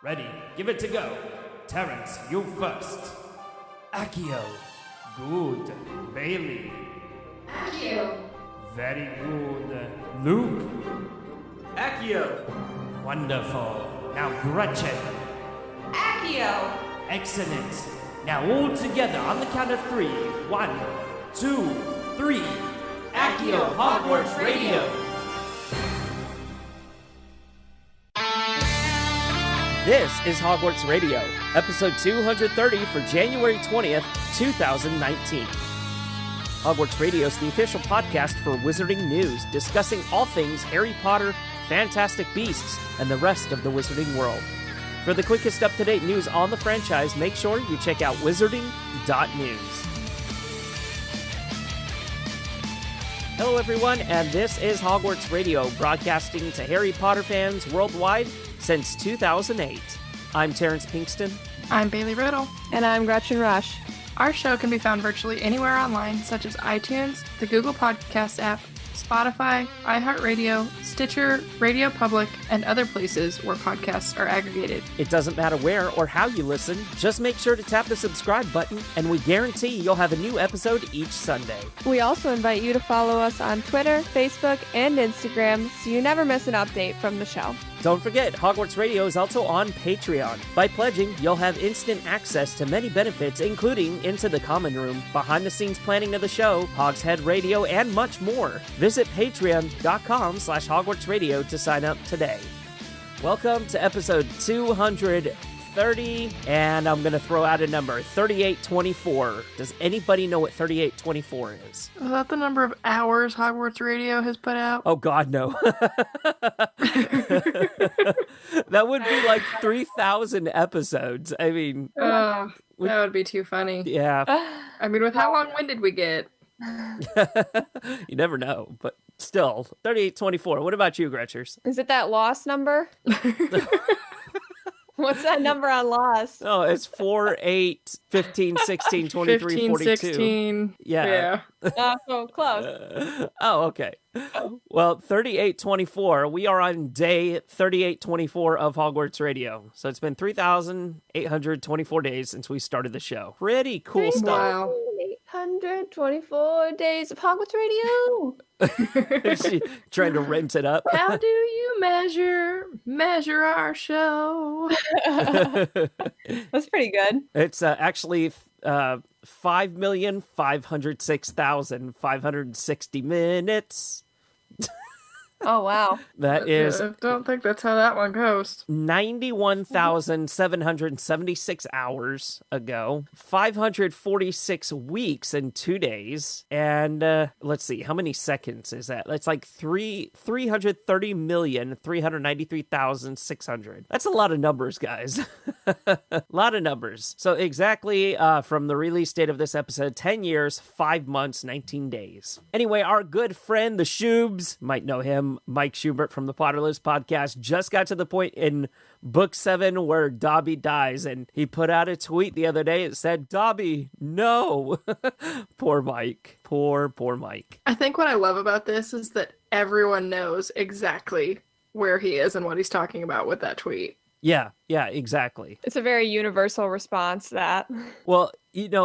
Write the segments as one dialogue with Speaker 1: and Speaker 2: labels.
Speaker 1: Ready, give it to go. Terrence, you first. Accio. Good. Bailey.
Speaker 2: Accio.
Speaker 1: Very good. Luke.
Speaker 3: Accio.
Speaker 1: Wonderful. Now Gretchen.
Speaker 2: Accio.
Speaker 1: Excellent. Now all together on the count of 3. 1, 2, 3.
Speaker 3: Accio Hogwarts Radio.
Speaker 4: This is Hogwarts Radio, episode 230 for January 20th, 2019. Hogwarts Radio is the official podcast for Wizarding News, discussing all things Harry Potter, Fantastic Beasts, and the rest of the Wizarding world. For the quickest up-to-date news on the franchise, make sure you check out wizarding.news. Hello everyone, and this is Hogwarts Radio, broadcasting to Harry Potter fans worldwide since 2008. I'm Terrence Pinkston.
Speaker 5: I'm Bailey Riddle.
Speaker 6: And I'm Gretchen Rush.
Speaker 5: Our show can be found virtually anywhere online, such as iTunes, the Google Podcast app, Spotify, iHeartRadio, Stitcher, Radio Public, and other places where podcasts are aggregated.
Speaker 4: It doesn't matter where or how you listen, just make sure to tap the subscribe button, and we guarantee you'll have a new episode each Sunday.
Speaker 6: We also invite you to follow us on Twitter, Facebook, and Instagram so you never miss an update from the show.
Speaker 4: Don't forget, Hogwarts Radio is also on Patreon. By pledging, you'll have instant access to many benefits, including Into the Common Room, behind-the-scenes planning of the show, Hogshead Radio, and much more. Visit patreon.com/HogwartsRadio to sign up today. Welcome to episode 230, and I'm going to throw out a number, 3824. Does anybody know what 3824 is?
Speaker 5: Is that the number of hours Hogwarts Radio has put out?
Speaker 4: Oh, God, no. That would be like 3,000 episodes. I mean...
Speaker 5: that would be too funny.
Speaker 4: Yeah.
Speaker 5: I mean, with how long-winded we get.
Speaker 4: You never know, but still, 3824. What about you, Gretchers?
Speaker 6: Is it that Lost number? What's that number on Lost?
Speaker 4: Oh, it's 4, 8, 15, 16, 23,
Speaker 5: 15,
Speaker 4: 42.
Speaker 5: 16.
Speaker 4: Yeah.
Speaker 6: So close.
Speaker 4: Oh, okay. Well, 3824. We are on day 3824 of Hogwarts Radio. So it's been 3,824 days since we started the show. Pretty cool stuff.
Speaker 5: Wow.
Speaker 6: 824 days of Hogwarts Radio.
Speaker 4: Is she trying to rent it up?
Speaker 5: How do you measure our show?
Speaker 6: That's pretty good.
Speaker 4: It's actually 5,506,560 minutes.
Speaker 6: Oh, wow.
Speaker 4: That is
Speaker 5: I don't think that's how that one goes.
Speaker 4: 91,776 hours ago, 546 weeks and 2 days, and let's see, how many seconds is that? It's like 330,393,600. That's a lot of numbers, guys. A lot of numbers. So exactly from the release date of this episode, 10 years, 5 months, 19 days. Anyway, our good friend, the Shubes, might know him, Mike Schubert from the Potterless podcast, just got to the point in book 7 where Dobby dies, and he put out a tweet the other day. It said, "Dobby, no." Poor Mike. Poor Mike.
Speaker 5: I think what I love about this is that everyone knows exactly where he is and what he's talking about with that tweet.
Speaker 4: Yeah, exactly.
Speaker 6: It's a very universal response, that.
Speaker 4: Well,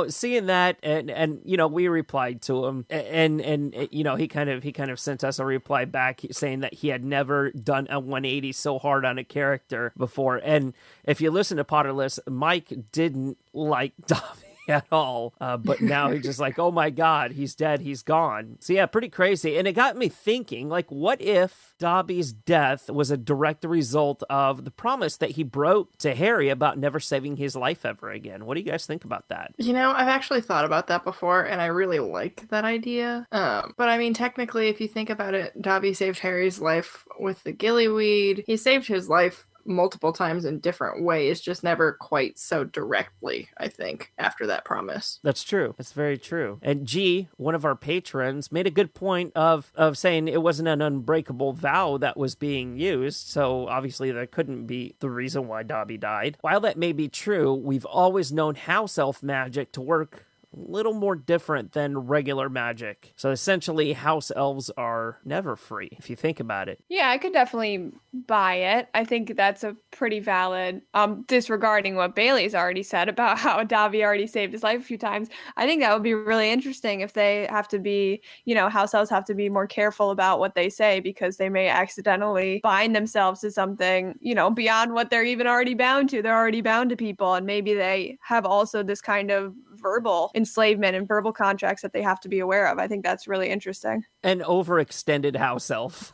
Speaker 4: seeing that, and we replied to him, and he kind of sent us a reply back saying that he had never done a 180 so hard on a character before. And if you listen to Potterless, Mike didn't like Dobby at all, but now he's just like, oh my God, he's dead, he's gone. So yeah, pretty crazy. And it got me thinking, like, what if Dobby's death was a direct result of the promise that he broke to Harry about never saving his life ever again? What do you guys think about that?
Speaker 5: I've actually thought about that before, and I really like that idea. But I mean, technically, if you think about it, Dobby saved Harry's life with the gillyweed. He saved his life multiple times in different ways, just never quite so directly, I think, after that promise.
Speaker 4: That's true. That's very true. And G, one of our patrons, made a good point of saying it wasn't an unbreakable vow that was being used, so obviously that couldn't be the reason why Dobby died. While that may be true, we've always known house elf magic to work little more different than regular magic. So essentially, house elves are never free, if you think about it.
Speaker 6: Yeah, I could definitely buy it. I think that's a pretty valid, disregarding what Bailey's already said about how Davi already saved his life a few times. I think that would be really interesting if they have to be, house elves have to be more careful about what they say because they may accidentally bind themselves to something, beyond what they're even already bound to. They're already bound to people, and maybe they have also this kind of verbal enslavement and verbal contracts that they have to be aware of. I think that's really interesting.
Speaker 4: An overextended house elf.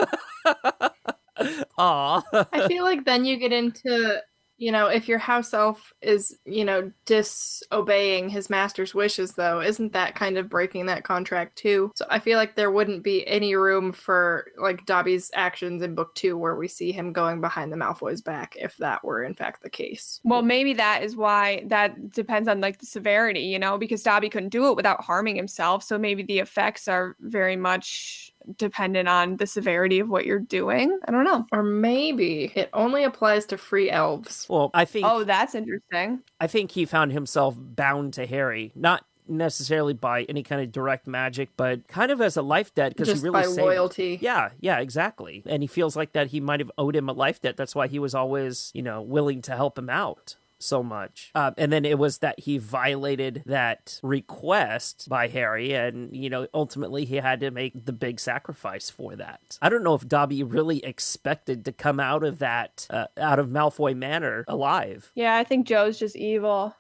Speaker 4: Aw.
Speaker 5: I feel like then you get into, if your house elf is, disobeying his master's wishes, though, isn't that kind of breaking that contract too? So I feel like there wouldn't be any room for, like, Dobby's actions in book 2 where we see him going behind the Malfoy's back, if that were in fact the case.
Speaker 6: Well, maybe that is why that depends on, like, the severity, because Dobby couldn't do it without harming himself. So maybe the effects are very much dependent on the severity of what you're doing. I don't know.
Speaker 5: Or maybe it only applies to free elves.
Speaker 4: Well, I think...
Speaker 6: Oh, that's interesting.
Speaker 4: I think he found himself bound to Harry, not necessarily by any kind of direct magic, but kind of as a life debt because he really
Speaker 5: by loyalty.
Speaker 4: Yeah, exactly. And he feels like that he might have owed him a life debt. That's why he was always, willing to help him out so much. And then it was that he violated that request by Harry, and, ultimately he had to make the big sacrifice for that. I don't know if Dobby really expected to come out of that, out of Malfoy Manor alive.
Speaker 6: Yeah, I think Joe's just evil.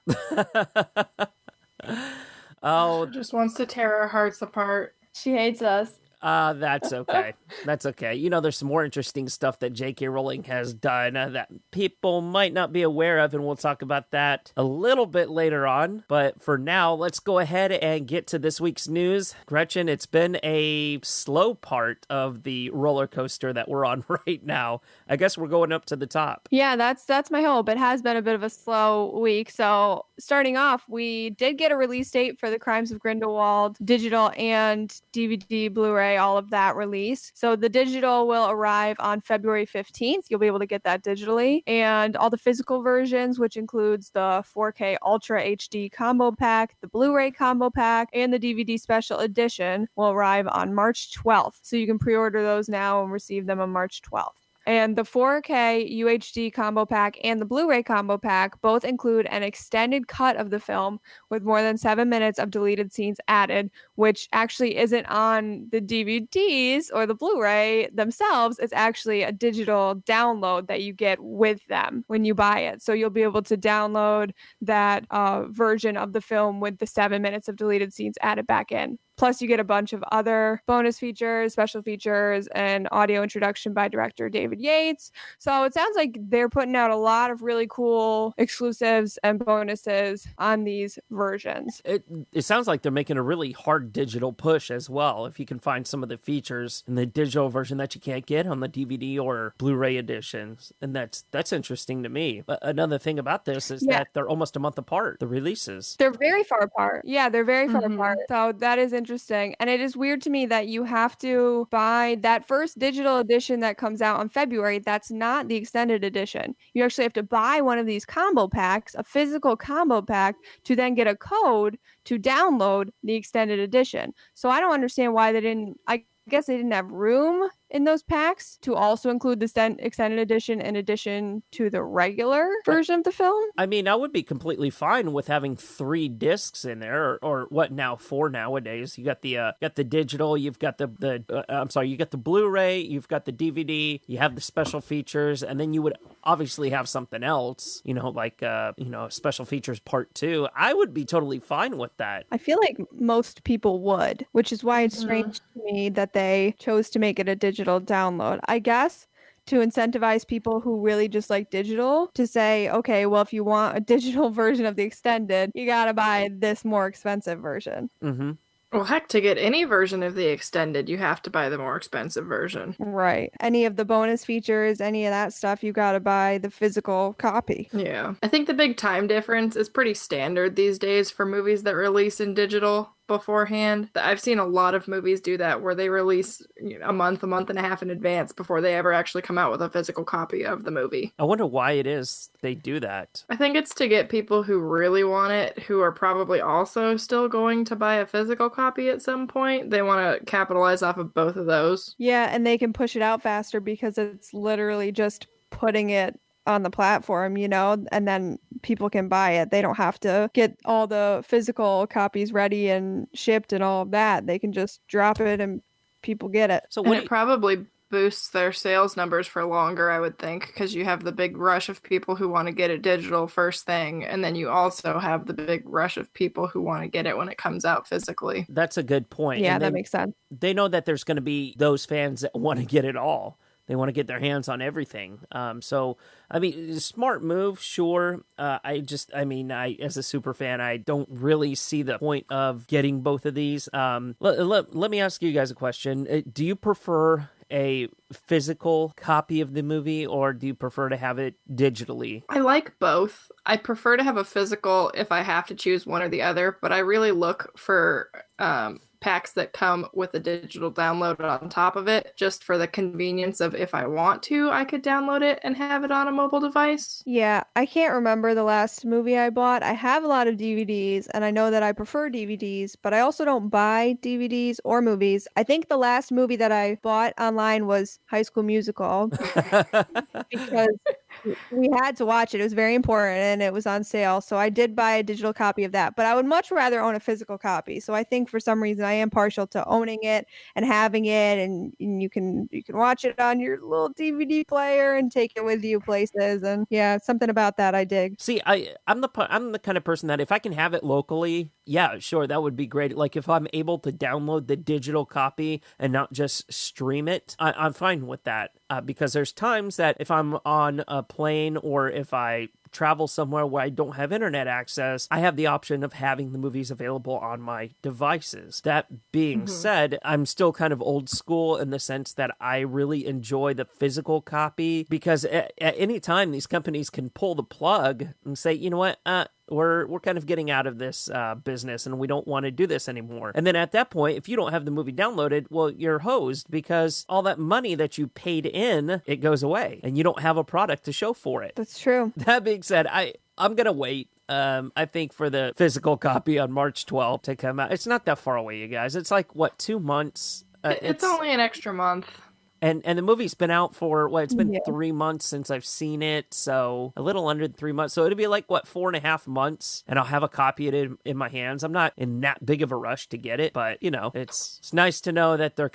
Speaker 4: Oh,
Speaker 5: Just wants to tear our hearts apart.
Speaker 6: She hates us.
Speaker 4: That's okay. That's okay. There's some more interesting stuff that J.K. Rowling has done that people might not be aware of, and we'll talk about that a little bit later on. But for now, let's go ahead and get to this week's news. Gretchen, it's been a slow part of the roller coaster that we're on right now. I guess we're going up to the top.
Speaker 6: Yeah, that's my hope. It has been a bit of a slow week. So starting off, we did get a release date for The Crimes of Grindelwald, digital and DVD, Blu-ray, all of that release. So the digital will arrive on February 15th. You'll be able to get that digitally. And all the physical versions, which includes the 4K Ultra HD combo pack, the Blu-ray combo pack, and the DVD special edition will arrive on March 12th. So you can pre-order those now and receive them on March 12th. And the 4K UHD combo pack and the Blu-ray combo pack both include an extended cut of the film with more than 7 minutes of deleted scenes added, which actually isn't on the DVDs or the Blu-ray themselves. It's actually a digital download that you get with them when you buy it. So you'll be able to download that version of the film with the 7 minutes of deleted scenes added back in. Plus, you get a bunch of other bonus features, special features, and audio introduction by director David Yates. So it sounds like they're putting out a lot of really cool exclusives and bonuses on these versions.
Speaker 4: It sounds like they're making a really hard digital push as well. If you can find some of the features in the digital version that you can't get on the DVD or Blu-ray editions. And that's interesting to me. But another thing about this is that they're almost a month apart, the releases.
Speaker 6: They're very far apart. Yeah, they're very far apart. So that is interesting. And it is weird to me that you have to buy that first digital edition that comes out in February. That's not the extended edition. You actually have to buy one of these combo packs, a physical combo pack, to then get a code to download the extended edition. So I don't understand why they didn't. I guess they didn't have room in those packs to also include the extended edition in addition to the regular version of the film.
Speaker 4: I mean, I would be completely fine with having 3 discs in there, or what now, 4 nowadays. You got the digital, you've got you got the Blu-ray, you've got the DVD, you have the special features, and then you would obviously have something else, like special features part 2. I would be totally fine with that.
Speaker 6: I feel like most people would, which is why it's strange to me that they chose to make it a digital download. I guess to incentivize people who really just like digital to say, okay, well, if you want a digital version of the extended, you got to buy this more expensive version.
Speaker 4: Mm-hmm.
Speaker 5: Well, heck, to get any version of the extended, you have to buy the more expensive version.
Speaker 6: Right. Any of the bonus features, any of that stuff, you got to buy the physical copy.
Speaker 5: Yeah. I think the big time difference is pretty standard these days for movies that release in digital. beforehand. I've seen a lot of movies do that where they release a month and a half in advance before they ever actually come out with a physical copy of the movie.
Speaker 4: I wonder why it is they do that.
Speaker 5: I think it's to get people who really want it, who are probably also still going to buy a physical copy at some point. They want to capitalize off of both of those.
Speaker 6: Yeah, and they can push it out faster because it's literally just putting it on the platform, and then people can buy it. They don't have to get all the physical copies ready and shipped and all of that. They can just drop it and people get it.
Speaker 4: So
Speaker 5: And it probably boosts their sales numbers for longer, I would think, because you have the big rush of people who want to get it digital first thing, and then you also have the big rush of people who want to get it when it comes out physically.
Speaker 4: That's a good point.
Speaker 6: Yeah,
Speaker 4: And
Speaker 6: that makes sense.
Speaker 4: They know that there's going to be those fans that want to get it all. They want to get their hands on everything. So, I mean, smart move, sure. I as a super fan, I don't really see the point of getting both of these. Let me ask you guys a question. Do you prefer a physical copy of the movie, or do you prefer to have it digitally?
Speaker 5: I like both. I prefer to have a physical if I have to choose one or the other, but I really look for packs that come with a digital download on top of it, just for the convenience of if I want to, I could download it and have it on a mobile device.
Speaker 6: Yeah, I can't remember the last movie I bought. I have a lot of DVDs, and I know that I prefer DVDs, but I also don't buy DVDs or movies. I think the last movie that I bought online was High School Musical because we had to watch it. It was very important, and it was on sale, so I did buy a digital copy of that. But I would much rather own a physical copy. So I think for some reason I am partial to owning it and having it, and you can watch it on your little DVD player and take it with you places. And yeah, something about that I dig.
Speaker 4: See, I'm the kind of person that if I can have it locally, yeah, sure, that would be great. Like if I'm able to download the digital copy and not just stream it, I'm fine with that. Because there's times that if I'm on a plane or if I travel somewhere where I don't have internet access, I have the option of having the movies available on my devices. That being said, I'm still kind of old school in the sense that I really enjoy the physical copy, because at any time these companies can pull the plug and say, you know what, we're kind of getting out of this business and we don't want to do this anymore. And then at that point, if you don't have the movie downloaded, well, you're hosed, because all that money that you paid in, it goes away and you don't have a product to show for it.
Speaker 6: That's true.
Speaker 4: That being said, I'm going to wait. I think for the physical copy on March 12th to come out. It's not that far away, you guys. It's like, 2 months?
Speaker 5: It's only an extra month.
Speaker 4: And the movie's been out for, it's been 3 months since I've seen it, so a little under 3 months. So it'll be like, 4.5 months, and I'll have a copy of it in my hands. I'm not in that big of a rush to get it, but, it's nice to know that they're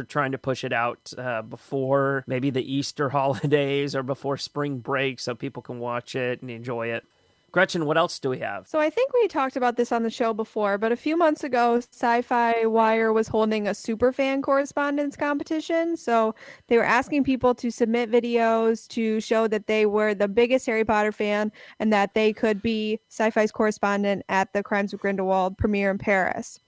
Speaker 4: trying to push it out before maybe the Easter holidays or before spring break so people can watch it and enjoy it. Gretchen, what else do we have?
Speaker 6: So I think we talked about this on the show before, but a few months ago, Sci-Fi Wire was holding a superfan correspondence competition. So they were asking people to submit videos to show that they were the biggest Harry Potter fan and that they could be Sci-Fi's correspondent at the Crimes of Grindelwald premiere in Paris.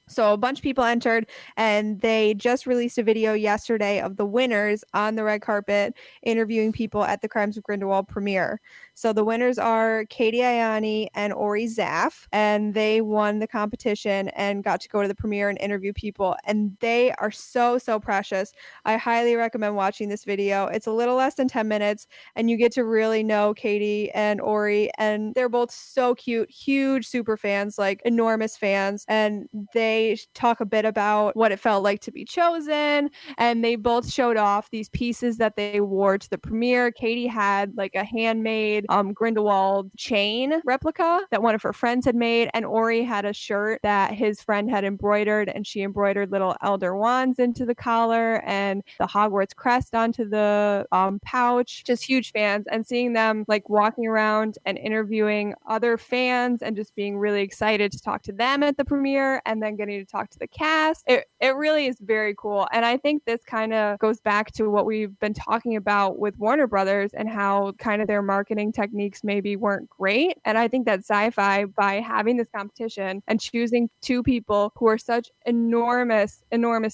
Speaker 6: So a bunch of people entered, and they just released a video yesterday of the winners on the red carpet interviewing people at the Crimes of Grindelwald premiere. So the winners are Katie Ayani and Ori Zaff, and they won the competition and got to go to the premiere and interview people. And they are so, so precious. I highly recommend watching this video. It's a little less than 10 minutes, and you get to really know Katie and Ori, and they're both so cute, huge super fans, like enormous fans. And they talk a bit about what it felt like to be chosen, and they both showed off these pieces that they wore to the premiere. Katie had like a handmade Grindelwald chain replica that one of her friends had made, and Ori had a shirt that his friend had embroidered, and she embroidered little elder wands into the collar and the Hogwarts crest onto the pouch. Just huge fans, and seeing them like walking around and interviewing other fans and just being really excited to talk to them at the premiere and then getting to talk to the cast. It really is very cool. And I think this kind of goes back to what we've been talking about with Warner Brothers and how kind of their marketing techniques maybe weren't great. And I think that Sci-Fi, by having this competition and choosing two people who are such enormous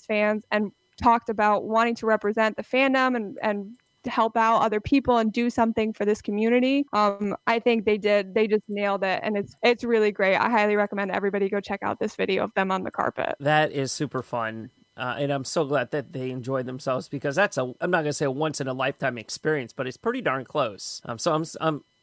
Speaker 6: fans and talked about wanting to represent the fandom and help out other people and do something for this community. I think they just nailed it, and it's really great. I highly recommend everybody go check out this video of them on the carpet.
Speaker 4: That is super fun. And I'm so glad that they enjoyed themselves, because I'm not going to say a once in a lifetime experience, but it's pretty darn close. So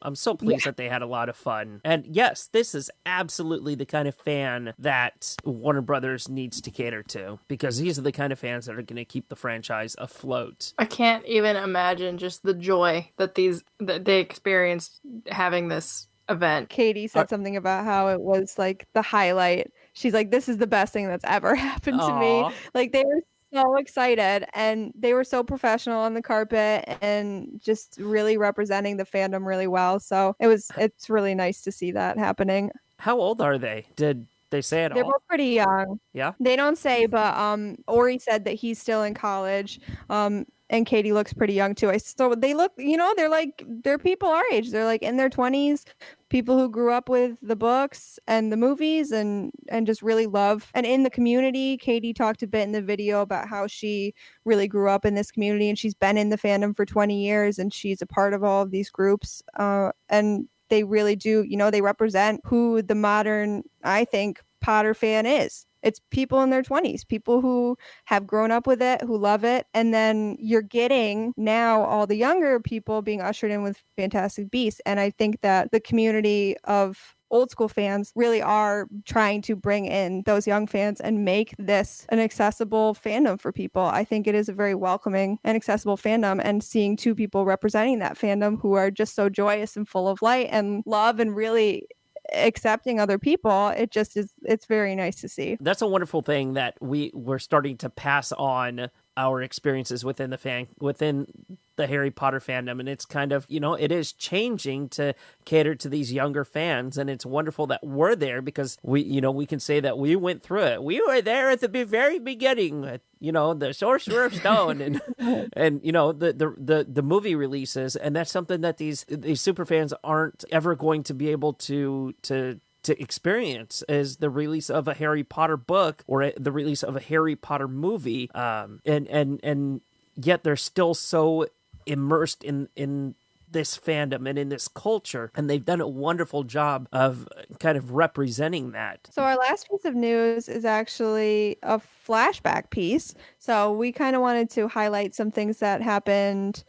Speaker 4: I'm so pleased that they had a lot of fun. And yes, this is absolutely the kind of fan that Warner Brothers needs to cater to, because these are the kind of fans that are going to keep the franchise afloat.
Speaker 5: I can't even imagine just the joy that they experienced having this event.
Speaker 6: Katie said something about how it was like the highlight. She's like, this is the best thing that's ever happened to me. Like, they were so excited, and they were so professional on the carpet and just really representing the fandom really well. So it's really nice to see that happening.
Speaker 4: How old are they? Did they say it all?
Speaker 6: They're both pretty young.
Speaker 4: Yeah.
Speaker 6: They don't say, but Ori said that he's still in college. And Katie looks pretty young too. So they look, they're people our age. They're like in their 20s, people who grew up with the books and the movies and just really love. And in the community, Katie talked a bit in the video about how she really grew up in this community, and she's been in the fandom for 20 years, and she's a part of all of these groups. And they really do, they represent who the modern, I think, Potter fan is. It's people in their 20s, people who have grown up with it, who love it. And then you're getting now all the younger people being ushered in with Fantastic Beasts. And I think that the community of old school fans really are trying to bring in those young fans and make this an accessible fandom for people. I think it is a very welcoming and accessible fandom, and seeing two people representing that fandom who are just so joyous and full of light and love and really accepting other people, it's very nice to see.
Speaker 4: That's a wonderful thing that we're starting to pass on our experiences within the Harry Potter fandom, and it's kind of, it is changing to cater to these younger fans, and it's wonderful that we're there, because we can say that we went through it. We were there at the very beginning, the Sorcerer's Stone and the movie releases, and that's something that these super fans aren't ever going to be able to experience, is the release of a Harry Potter book or the release of a Harry Potter movie, and yet they're still so immersed in this fandom and in this culture, and they've done a wonderful job of kind of representing that.
Speaker 6: So our last piece of news is actually a flashback piece. So we kind of wanted to highlight some things that happened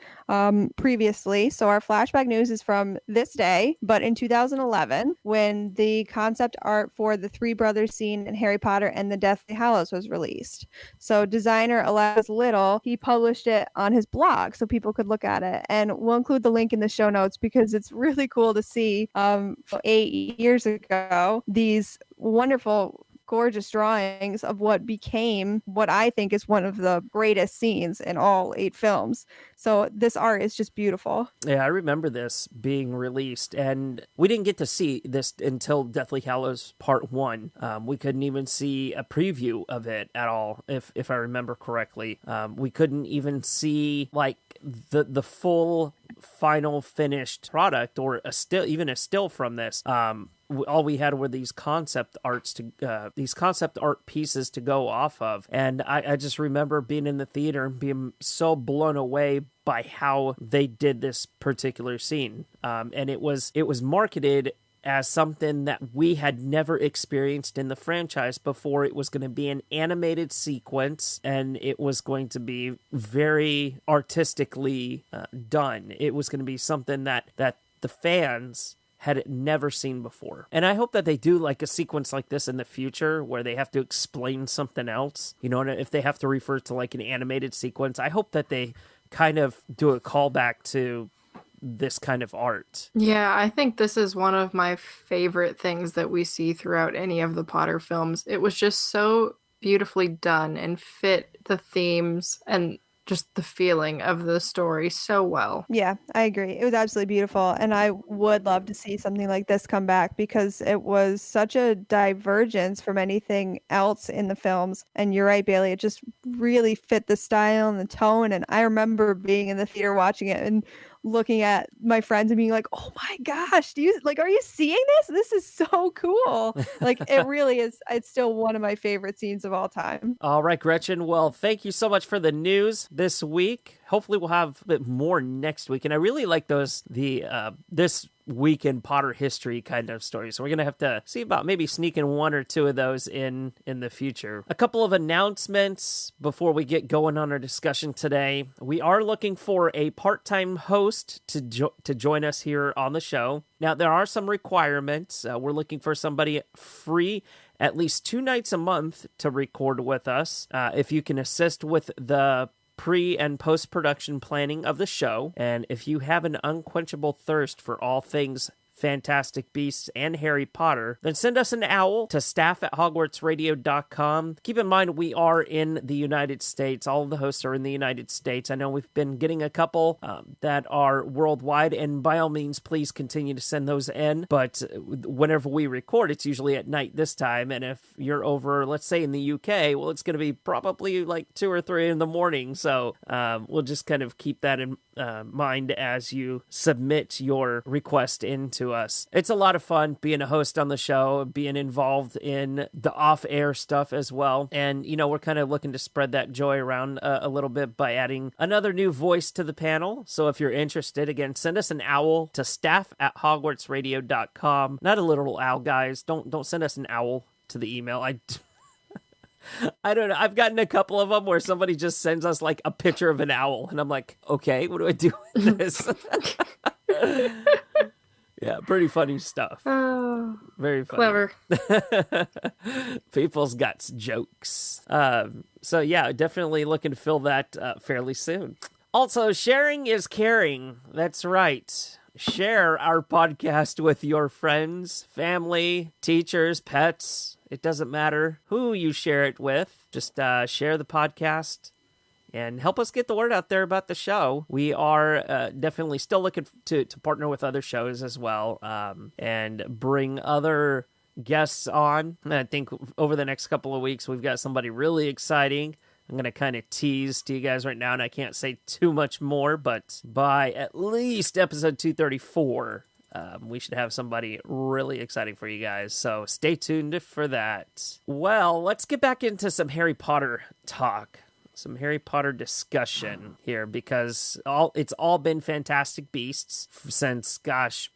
Speaker 6: previously. So our flashback news is from this day, but in 2011, when the concept art for the Three Brothers scene in Harry Potter and the Deathly Hallows was released. So designer Elias Little, he published it on his blog so people could look at it. And we'll include the link in the show notes, because it's really cool to see 8 years ago these wonderful, gorgeous drawings of what became what I think is one of the greatest scenes in all 8 films. So this art is just beautiful.
Speaker 4: Yeah, I remember this being released, and we didn't get to see this until Deathly Hallows Part 1. We couldn't even see a preview of it at all, if I remember correctly. We couldn't even see like the full final finished product, or a still from this. All we had were these concept art pieces to go off of. And I just remember being in the theater and being so blown away by how they did this particular scene. And it was marketed as something that we had never experienced in the franchise before. It was going to be an animated sequence, and it was going to be very artistically done. It was going to be something that the fans had never seen before. And I hope that they do like a sequence like this in the future, where they have to explain something else. And if they have to refer to like an animated sequence, I hope that they kind of do a callback to this kind of art.
Speaker 5: Yeah, I think this is one of my favorite things that we see throughout any of the Potter films. It was just so beautifully done and fit the themes and just the feeling of the story so well.
Speaker 6: Yeah, I agree. It was absolutely beautiful. And I would love to see something like this come back, because it was such a divergence from anything else in the films. And you're right, Bailey, it just really fit the style and the tone. And I remember being in the theater watching it and looking at my friends and being like, "Oh my gosh, are you seeing this? This is so cool." Like it really is. It's still one of my favorite scenes of all time.
Speaker 4: All right, Gretchen. Well, thank you so much for the news this week. Hopefully we'll have a bit more next week. And I really like this week in Potter history kind of stories. So we're going to have to see about maybe sneaking one or two of those in the future. A couple of announcements before we get going on our discussion today. We are looking for a part-time host to join us here on the show. Now, there are some requirements. We're looking for somebody free at least 2 nights a month to record with us. If you can assist with the pre- and post-production planning of the show, and if you have an unquenchable thirst for all things Fantastic Beasts and Harry Potter, then send us an owl to staff@hogwartsradio.com. Keep in mind, we are in the United States. All of the hosts are in the United States. I know we've been getting a couple that are worldwide, and by all means, please continue to send those in. But whenever we record, it's usually at night this time, and if you're over, let's say in the UK, well, it's going to be probably like 2 or 3 in the morning. So we'll just kind of keep that in mind as you submit your request into us. It's a lot of fun being a host on the show, being involved in the off-air stuff as well. And, we're kind of looking to spread that joy around a little bit by adding another new voice to the panel. So if you're interested, again, send us an owl to staff@hogwartsradio.com. Not a literal owl, guys. Don't send us an owl to the email. I don't know. I've gotten a couple of them where somebody just sends us like a picture of an owl, and I'm like, okay, what do I do with this? Yeah, pretty funny stuff.
Speaker 5: Oh,
Speaker 4: very funny.
Speaker 5: clever.
Speaker 4: People's got jokes. So yeah, definitely looking to fill that fairly soon. Also, sharing is caring. That's right. Share our podcast with your friends, family, teachers, pets. It doesn't matter who you share it with. Just share the podcast and help us get the word out there about the show. We are definitely still looking to partner with other shows as well, and bring other guests on. I think over the next couple of weeks, we've got somebody really exciting. I'm going to kind of tease to you guys right now, and I can't say too much more, but by at least episode 234, we should have somebody really exciting for you guys, so stay tuned for that. Well, let's get back into some Harry Potter talk. Some Harry Potter discussion here, because it's all been Fantastic Beasts since,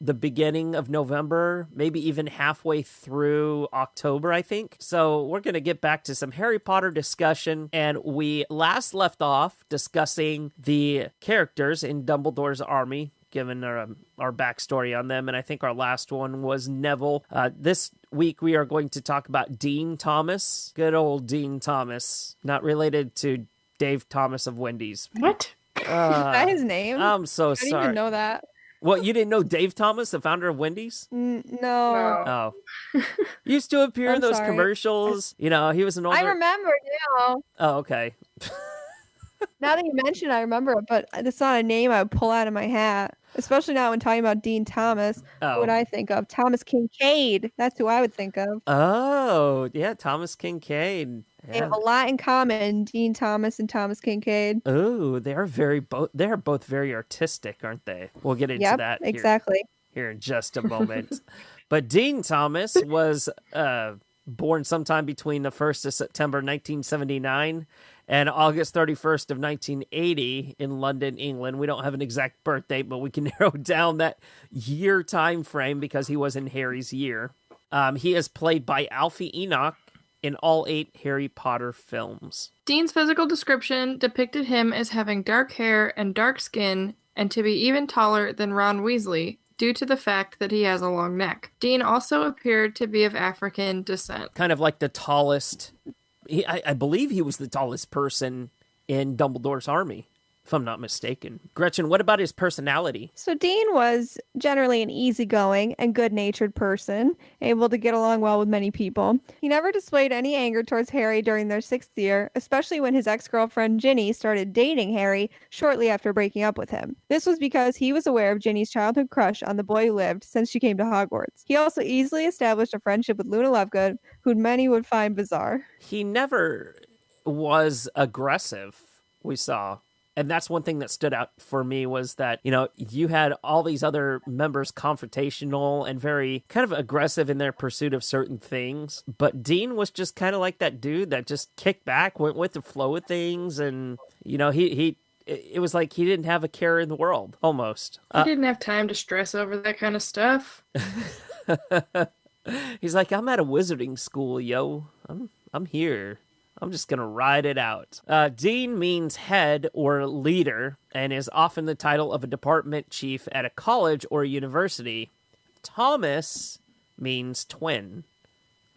Speaker 4: the beginning of November, maybe even halfway through October, I think. So we're going to get back to some Harry Potter discussion, and we last left off discussing the characters in Dumbledore's army, given our backstory on them, and I think our last one was Neville. This week we are going to talk about Dean Thomas. Good old Dean Thomas. Not related to Dave Thomas of Wendy's.
Speaker 5: What?
Speaker 6: Is that his name?
Speaker 4: I'm so
Speaker 6: I
Speaker 4: sorry.
Speaker 6: didn't even know that.
Speaker 4: What, you didn't know Dave Thomas, the founder of Wendy's?
Speaker 6: No.
Speaker 4: Oh. Used to appear in
Speaker 6: I'm
Speaker 4: those
Speaker 6: sorry.
Speaker 4: commercials. He was an older...
Speaker 6: I remember now.
Speaker 4: Oh, okay.
Speaker 6: Now that you mention it, I remember it, but it's not a name I would pull out of my hat. Especially now when talking about Dean Thomas.
Speaker 4: Oh.
Speaker 6: Who would I think of? Thomas Kincaid. That's who I would think of.
Speaker 4: Oh, yeah, Thomas Kincaid.
Speaker 6: They have a lot in common, Dean Thomas and Thomas Kincaid.
Speaker 4: Oh, they are both very artistic, aren't they? We'll get into that
Speaker 6: exactly.
Speaker 4: here in just a moment. But Dean Thomas was born sometime between the 1st of September 1979 and August 31st of 1980 in London, England. We don't have an exact birth date, but we can narrow down that year time frame because he was in Harry's year. He is played by Alfie Enoch in all 8 Harry Potter films.
Speaker 5: Dean's physical description depicted him as having dark hair and dark skin, and to be even taller than Ron Weasley, due to the fact that he has a long neck. Dean also appeared to be of African descent.
Speaker 4: Kind of like the tallest... I believe he was the tallest person in Dumbledore's army, if I'm not mistaken. Gretchen, what about his personality?
Speaker 6: So Dean was generally an easygoing and good-natured person, able to get along well with many people. He never displayed any anger towards Harry during their 6th year, especially when his ex-girlfriend Ginny started dating Harry shortly after breaking up with him. This was because he was aware of Ginny's childhood crush on the boy who lived since she came to Hogwarts. He also easily established a friendship with Luna Lovegood, who many would find bizarre.
Speaker 4: He never was aggressive, we saw. And that's one thing that stood out for me was that, you had all these other members confrontational and very kind of aggressive in their pursuit of certain things. But Dean was just kind of like that dude that just kicked back, went with the flow of things. And, it was like he didn't have a care in the world, almost.
Speaker 5: He didn't have time to stress over that kind of stuff.
Speaker 4: He's like, I'm at a wizarding school, yo. I'm here. I'm just going to ride it out. Dean means head or leader and is often the title of a department chief at a college or a university. Thomas means twin.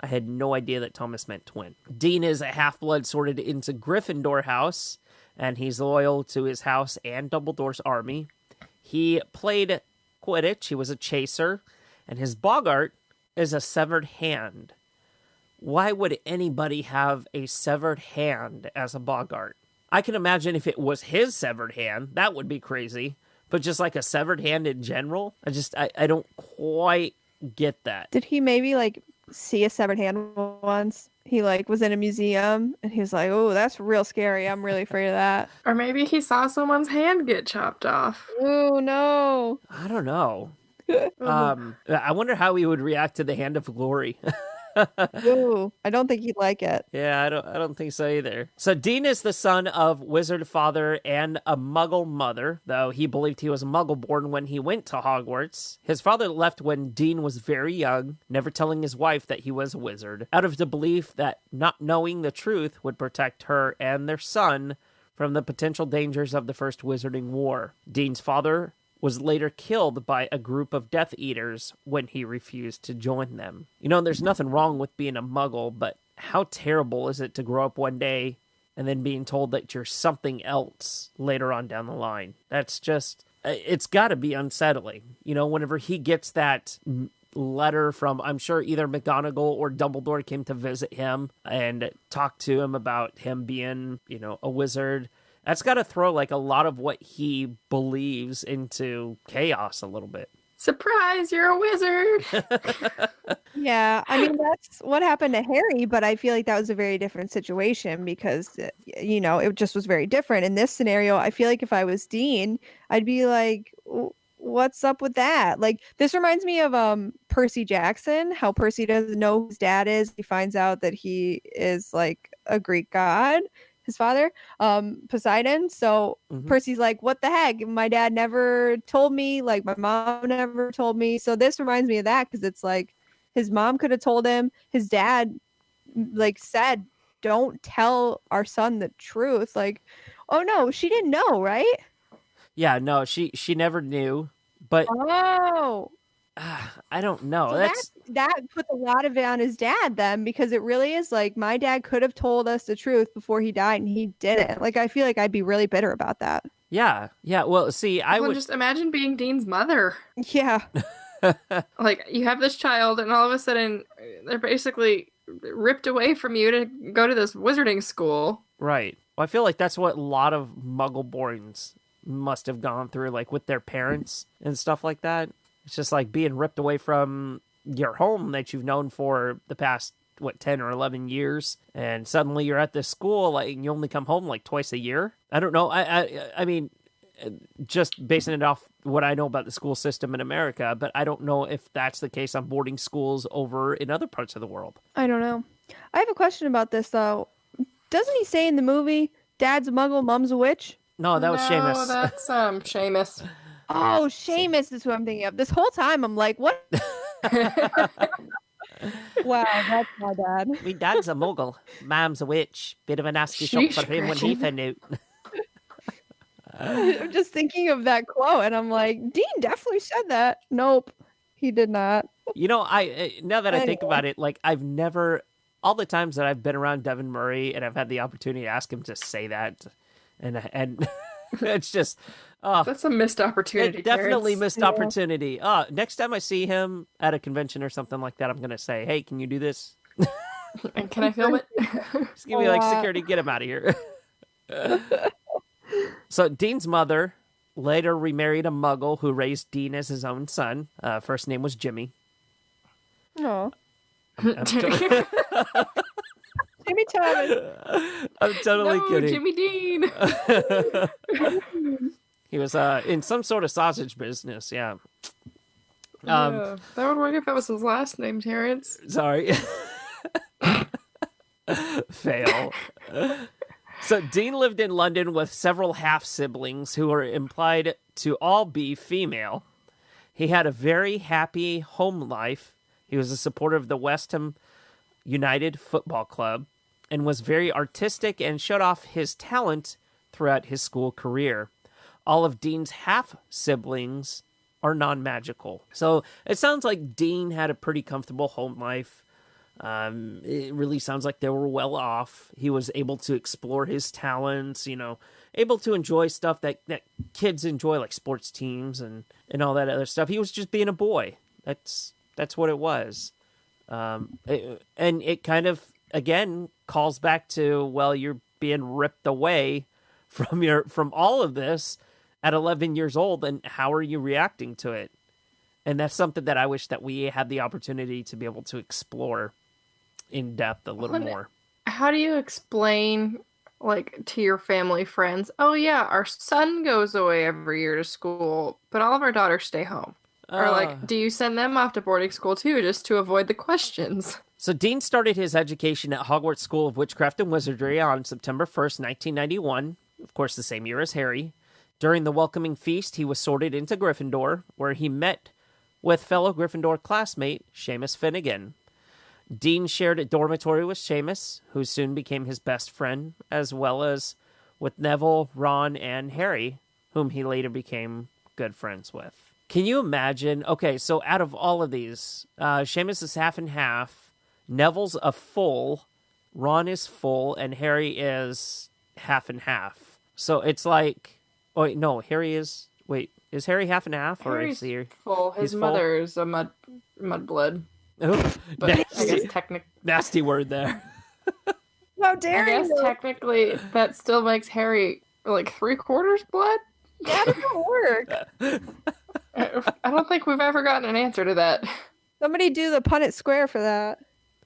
Speaker 4: I had no idea that Thomas meant twin. Dean is a half-blood sorted into Gryffindor house, and he's loyal to his house and Dumbledore's army. He played Quidditch. He was a chaser, and his boggart is a severed hand. Why would anybody have a severed hand as a boggart? I can imagine if it was his severed hand, that would be crazy. But just like a severed hand in general, I don't quite get that.
Speaker 6: Did he maybe see a severed hand once? He was in a museum and he was like, "Oh, that's real scary. I'm really afraid of that."
Speaker 5: Or maybe he saw someone's hand get chopped off.
Speaker 6: Oh no.
Speaker 4: I don't know. I wonder how he would react to the Hand of Glory.
Speaker 6: Ooh, I don't think he'd like it.
Speaker 4: Yeah, I don't think so either. So Dean is the son of wizard father and a muggle mother, though he believed he was muggle born when he went to Hogwarts. His father left when Dean was very young, never telling his wife that he was a wizard, out of the belief that not knowing the truth would protect her and their son from the potential dangers of the First Wizarding War. Dean's father was later killed by a group of Death Eaters when he refused to join them. There's nothing wrong with being a muggle, but how terrible is it to grow up one day and then being told that you're something else later on down the line? That's just, it's got to be unsettling. Whenever he gets that letter from, I'm sure either McGonagall or Dumbledore came to visit him and talk to him about him being, a wizard. That's got to throw a lot of what he believes into chaos a little bit.
Speaker 5: Surprise, you're a wizard!
Speaker 6: Yeah, I mean, that's what happened to Harry, but I feel like that was a very different situation because, it just was very different. In this scenario, I feel like if I was Dean, I'd be like, what's up with that? This reminds me of Percy Jackson, how Percy doesn't know who his dad is. He finds out that he is a Greek god. His father, Poseidon. So Percy's like, what the heck? My dad never told me. My mom never told me. So this reminds me of that because it's his mom could have told him. His dad, said, don't tell our son the truth. Oh no, she didn't know, right?
Speaker 4: Yeah, no, she never knew. But
Speaker 6: oh,
Speaker 4: I don't know.
Speaker 6: So that puts a lot of it on his dad then, because it really is my dad could have told us the truth before he died and he didn't. I feel like I'd be really bitter about that.
Speaker 4: Yeah. Well, see, I would
Speaker 5: just imagine being Dean's mother.
Speaker 6: Yeah.
Speaker 5: You have this child and all of a sudden they're basically ripped away from you to go to this wizarding school.
Speaker 4: Right. Well, I feel like that's what a lot of Muggle-borns must have gone through, with their parents and stuff like that. It's just being ripped away from your home that you've known for the past, 10 or 11 years. And suddenly you're at this school, and you only come home twice a year. I don't know. I mean, just basing it off what I know about the school system in America, but I don't know if that's the case on boarding schools over in other parts of the world.
Speaker 6: I don't know. I have a question about this, though. Doesn't he say in the movie, Dad's a muggle, Mom's a witch?
Speaker 4: No, that was Seamus.
Speaker 5: No, that's Seamus.
Speaker 6: Oh, Seamus is who I'm thinking of. This whole time, I'm like, what? Wow, that's my dad.
Speaker 4: My dad's a muggle. Mom's a witch. Bit of a nasty shock for him when he found out.
Speaker 6: I'm just thinking of that quote, and I'm like, Dean definitely said that. Nope, he did not.
Speaker 4: I now that I think about it, I've never, all the times that I've been around Devin Murray and I've had the opportunity to ask him to say that, and it's just,
Speaker 5: that's a missed opportunity.
Speaker 4: Definitely
Speaker 5: Terrence.
Speaker 4: missed opportunity. Next time I see him at a convention or something like that, I'm gonna say, "Hey, can you do this?
Speaker 5: And can I film it?"
Speaker 4: Just give me security. Get him out of here. So Dean's mother later remarried a Muggle who raised Dean as his own son. First name was Jimmy.
Speaker 6: No. Jimmy Thomas.
Speaker 4: I'm totally
Speaker 5: No,
Speaker 4: kidding.
Speaker 5: Jimmy Dean.
Speaker 4: He was in some sort of sausage business, yeah.
Speaker 5: Yeah, that would work if that was his last name, Terrence.
Speaker 4: Sorry. Fail. So Dean lived in London with several half-siblings who were implied to all be female. He had a very happy home life. He was a supporter of the West Ham United Football Club and was very artistic and showed off his talent throughout his school career. All of Dean's half-siblings are non-magical. So it sounds like Dean had a pretty comfortable home life. It really sounds like they were well off. He was able to explore his talents, able to enjoy stuff that kids enjoy, like sports teams and all that other stuff. He was just being a boy. That's what it was. And it kind of, again, calls back to, well, you're being ripped away from all of this at 11 years old, and how are you reacting to it? And that's something that I wish that we had the opportunity to be able to explore in depth a little more.
Speaker 5: How do you explain, like, to your family friends, oh yeah, our son goes away every year to school, but all of our daughters stay home? Or, like, do you send them off to boarding school too, just to avoid the questions?
Speaker 4: So Dean started his education at Hogwarts School of Witchcraft and Wizardry on September 1st, 1991, of course the same year as Harry. During the welcoming feast, he was sorted into Gryffindor, where he met with fellow Gryffindor classmate Seamus Finnegan. Dean shared a dormitory with Seamus, who soon became his best friend, as well as with Neville, Ron, and Harry, whom he later became good friends with. Can you imagine? Okay, so out of all of these, Seamus is half and half, Neville's a full, Ron is full, and Harry is half and half. So it's like, oh, wait, no, Harry is, wait, is Harry half and half? Or
Speaker 5: Harry's
Speaker 4: is he
Speaker 5: full. His
Speaker 4: full?
Speaker 5: mother is a mudblood.
Speaker 4: Oh,
Speaker 5: But I guess
Speaker 4: nasty word there.
Speaker 6: How
Speaker 5: I
Speaker 6: dare
Speaker 5: guess
Speaker 6: you?
Speaker 5: technically that still makes Harry like 3/4 blood.
Speaker 6: Yeah, that doesn't work.
Speaker 5: I don't think we've ever gotten an answer to that.
Speaker 6: Somebody do the Punnett square for that.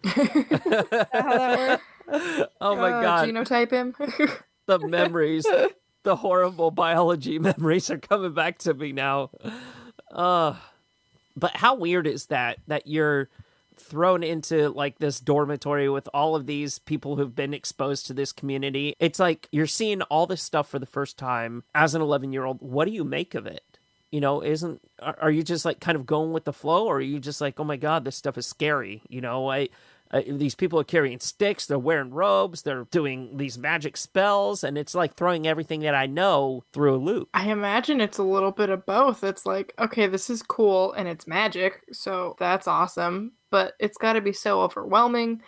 Speaker 6: Is that how that works?
Speaker 4: Oh my God.
Speaker 5: Genotype him.
Speaker 4: The memories, the horrible biology memories are coming back to me now. But how weird is that you're thrown into like this dormitory with all of these people who've been exposed to this community? It's like you're seeing all this stuff for the first time as an 11-year-old. What do you make of it? Are you just like kind of going with the flow, or are you just like, oh my God, this stuff is scary? These people are carrying sticks, they're wearing robes, they're doing these magic spells, and it's like throwing everything that I know through a loop.
Speaker 5: I imagine it's a little bit of both. It's like, okay, this is cool and it's magic, so that's awesome, but it's got to be so overwhelming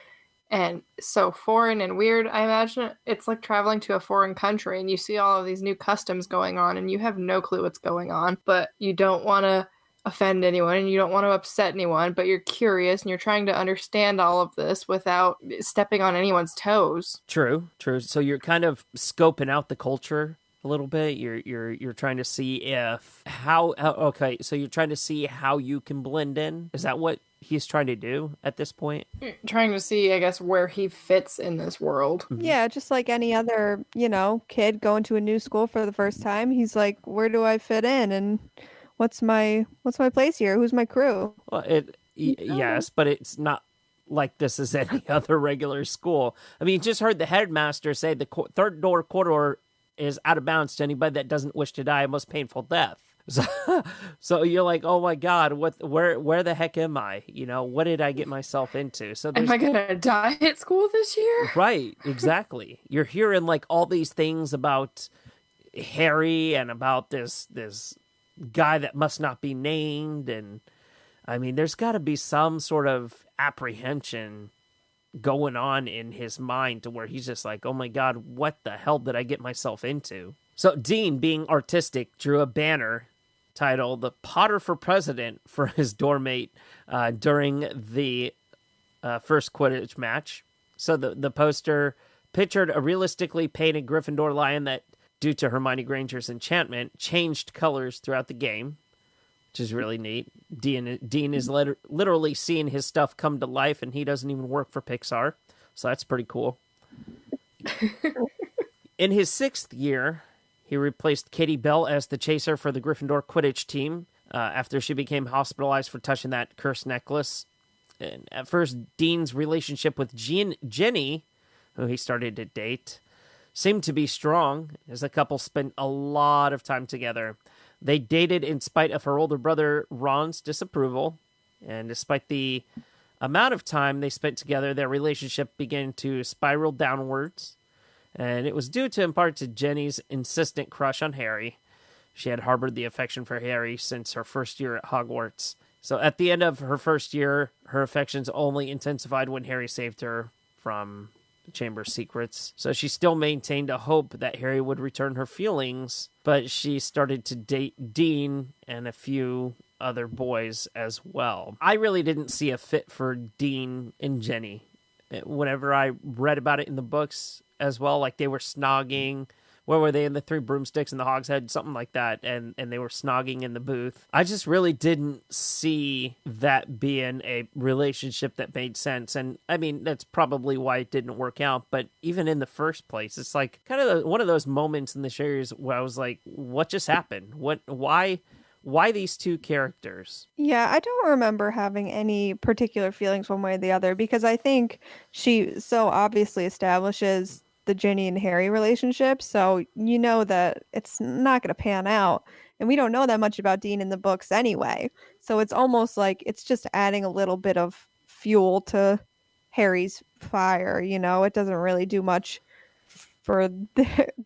Speaker 5: and so foreign and weird. I imagine it's like traveling to a foreign country and you see all of these new customs going on and you have no clue what's going on, but you don't want to offend anyone and you don't want to upset anyone, but you're curious and you're trying to understand all of this without stepping on anyone's toes.
Speaker 4: True. So you're kind of scoping out the culture a little bit. You're trying to see so you're trying to see how you can blend in. Is that what he's trying to do at this point?
Speaker 5: You're trying to see, I guess, where he fits in this world.
Speaker 6: Yeah, just like any other, kid going to a new school for the first time. He's like, where do I fit in? And what's my place here? Who's my crew?
Speaker 4: Well, yes, but it's not like this is any other regular school. I mean, you just heard the headmaster say the third door corridor is out of bounds to anybody that doesn't wish to die a most painful death. So you're like, oh my God, where the heck am I? What did I get myself into? So
Speaker 5: am I gonna die at school this year?
Speaker 4: Right, exactly. You're hearing like all these things about Harry and about this guy that must not be named, and I mean, there's got to be some sort of apprehension going on in his mind to where he's just like, oh my God, what the hell did I get myself into? So Dean, being artistic, drew a banner titled "The Potter for President" for his dorm mate during the first Quidditch match. So the poster pictured a realistically painted Gryffindor lion that, due to Hermione Granger's enchantment, changed colors throughout the game, which is really neat. Dean is literally seeing his stuff come to life, and he doesn't even work for Pixar. So that's pretty cool. In his 6th year, he replaced Katie Bell as the chaser for the Gryffindor Quidditch team after she became hospitalized for touching that cursed necklace. And at first, Dean's relationship with Ginny, who he started to date, seemed to be strong, as the couple spent a lot of time together. They dated in spite of her older brother Ron's disapproval, and despite the amount of time they spent together, their relationship began to spiral downwards, and it was due to, in part, to Jenny's insistent crush on Harry. She had harbored the affection for Harry since her first year at Hogwarts. So at the end of her first year, her affections only intensified when Harry saved her from the Chamber's secrets. So she still maintained a hope that Harry would return her feelings, but she started to date Dean and a few other boys as well. I really didn't see a fit for Dean and Jenny. Whenever I read about it in the books as well, like they were snogging. Where were they in the Three Broomsticks and the Hogshead? Something like that. And they were snogging in the booth. I just really didn't see that being a relationship that made sense. And I mean, that's probably why it didn't work out. But even in the first place, it's like kind of one of those moments in the series where I was like, what just happened? Why these two characters?
Speaker 6: Yeah, I don't remember having any particular feelings one way or the other, because I think she so obviously establishes the Ginny and Harry relationship, so you know that it's not going to pan out. And we don't know that much about Dean in the books anyway. So it's almost like it's just adding a little bit of fuel to Harry's fire, you know? It doesn't really do much for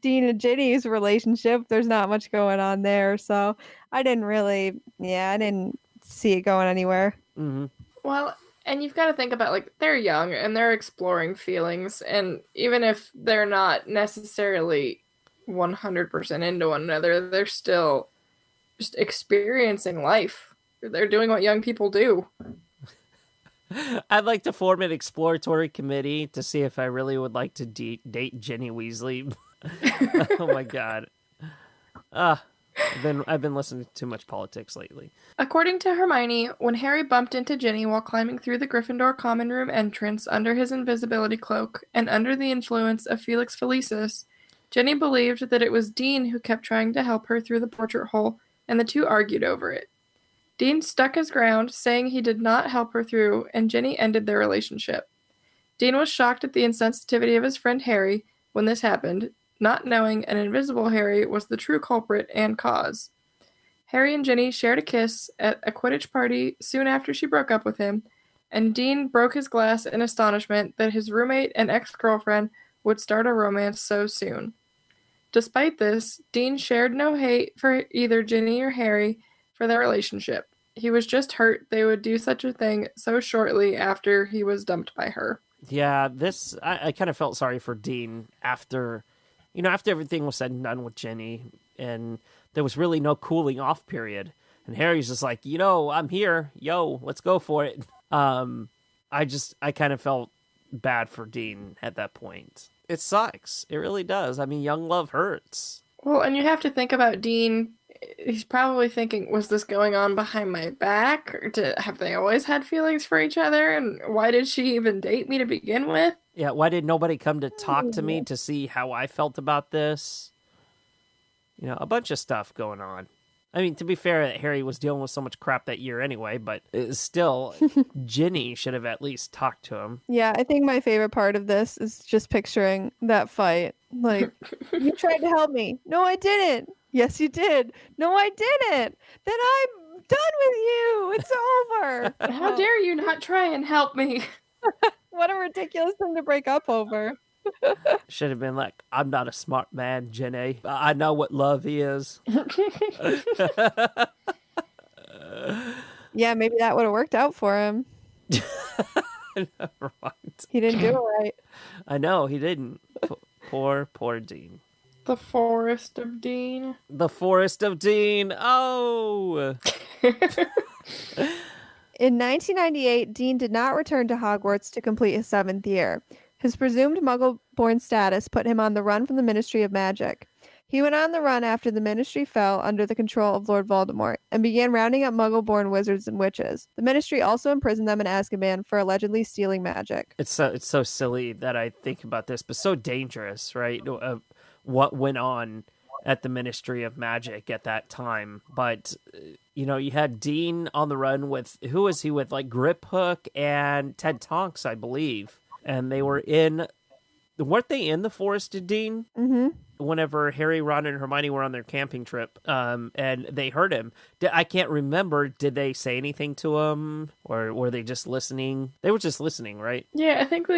Speaker 6: Dean and Ginny's relationship. There's not much going on there. So I didn't see it going anywhere.
Speaker 4: Mm-hmm.
Speaker 5: Well, and you've got to think about, like, they're young and they're exploring feelings, and even if they're not necessarily 100% into one another, they're still just experiencing life. They're doing what young people do.
Speaker 4: I'd like to form an exploratory committee to see if I really would like to date Ginny Weasley. Oh my god. I've been listening to too much politics lately.
Speaker 5: According to Hermione, when Harry bumped into Ginny while climbing through the Gryffindor common room entrance under his invisibility cloak and under the influence of Felix Felicis, Ginny believed that it was Dean who kept trying to help her through the portrait hole, and the two argued over it. Dean stuck his ground, saying he did not help her through, and Ginny ended their relationship. Dean was shocked at the insensitivity of his friend Harry when this happened, not knowing an invisible Harry was the true culprit and cause. Harry and Ginny shared a kiss at a Quidditch party soon after she broke up with him, and Dean broke his glass in astonishment that his roommate and ex-girlfriend would start a romance so soon. Despite this, Dean shared no hate for either Ginny or Harry for their relationship. He was just hurt they would do such a thing so shortly after he was dumped by her.
Speaker 4: Yeah, I kind of felt sorry for Dean after everything was said and done with Ginny, and there was really no cooling off period. And Harry's just like, I'm here. Yo, let's go for it. I kind of felt bad for Dean at that point. It sucks. It really does. I mean, young love hurts.
Speaker 5: Well, and you have to think about Dean. He's probably thinking, was this going on behind my back? Or have they always had feelings for each other? And why did she even date me to begin with?
Speaker 4: Yeah, why did nobody come to talk to me to see how I felt about this? A bunch of stuff going on. I mean, to be fair, Harry was dealing with so much crap that year anyway, but still, Ginny should have at least talked to him.
Speaker 6: Yeah, I think my favorite part of this is just picturing that fight. Like, you tried to help me. No, I didn't. Yes, you did. No, I didn't. Then I'm done with you. It's over.
Speaker 5: How dare you not try and help me?
Speaker 6: What a ridiculous thing to break up over.
Speaker 4: Should have been like, I'm not a smart man, Ginny. I know what love is.
Speaker 6: Yeah, maybe that would have worked out for him.
Speaker 4: Right.
Speaker 6: He didn't do it right.
Speaker 4: I know, he didn't. Poor Dean.
Speaker 5: The Forest of Dean.
Speaker 4: The Forest of Dean. Oh!
Speaker 6: In 1998, Dean did not return to Hogwarts to complete his 7th year. His presumed Muggle-born status put him on the run from the Ministry of Magic. He went on the run after the Ministry fell under the control of Lord Voldemort and began rounding up Muggle-born wizards and witches. The Ministry also imprisoned them in Azkaban for allegedly stealing magic.
Speaker 4: It's so silly that I think about this, but so dangerous, right? What went on at the Ministry of Magic at that time. But, you had Dean on the run with, who was he with? Like Grip Hook and Ted Tonks, I believe. And they weren't they in the Forest of Dean?
Speaker 6: Mm-hmm.
Speaker 4: Whenever Harry, Ron, and Hermione were on their camping trip, and they heard him. I can't remember, did they say anything to him? Or were they just listening? They were just listening, right?
Speaker 5: Yeah, I think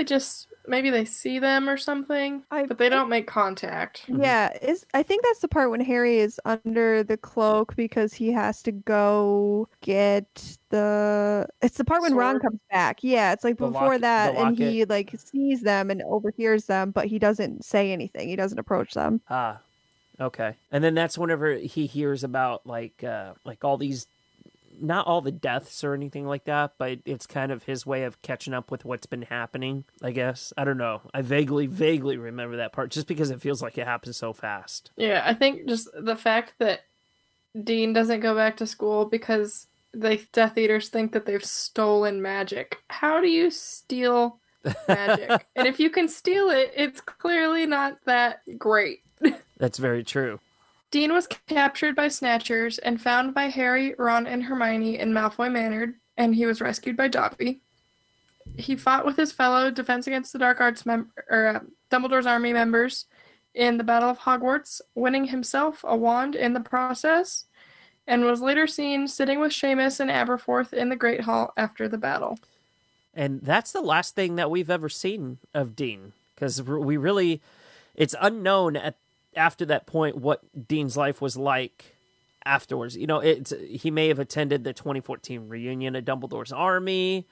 Speaker 5: maybe they see them or something, but they don't make contact.
Speaker 6: Yeah, I think that's the part when Harry is under the cloak because he has to go get it's the part when Ron
Speaker 5: Sword.
Speaker 6: comes back. Yeah, it's like before that,
Speaker 4: the
Speaker 6: and he
Speaker 4: locket.
Speaker 6: sees them and overhears them, but he doesn't say anything. He doesn't approach them.
Speaker 4: Ah, okay. And then that's whenever he hears about like all these, not all the deaths or anything like that, but it's kind of his way of catching up with what's been happening, I guess. I don't know. I vaguely remember that part just because it feels like it happens so fast.
Speaker 5: Yeah, I think just the fact that Dean doesn't go back to school because the Death Eaters think that they've stolen magic. How do you steal magic? And if you can steal it, it's clearly not that great.
Speaker 4: That's very true.
Speaker 5: Dean was captured by Snatchers and found by Harry, Ron, and Hermione in Malfoy Manor, and he was rescued by Dobby. He fought with his fellow Defense Against the Dark Arts Dumbledore's army members in the Battle of Hogwarts, winning himself a wand in the process, and was later seen sitting with Seamus and Aberforth in the Great Hall after the battle.
Speaker 4: And that's the last thing that we've ever seen of Dean, because it's unknown after that point what Dean's life was like afterwards. He may have attended the 2014 reunion of Dumbledore's army.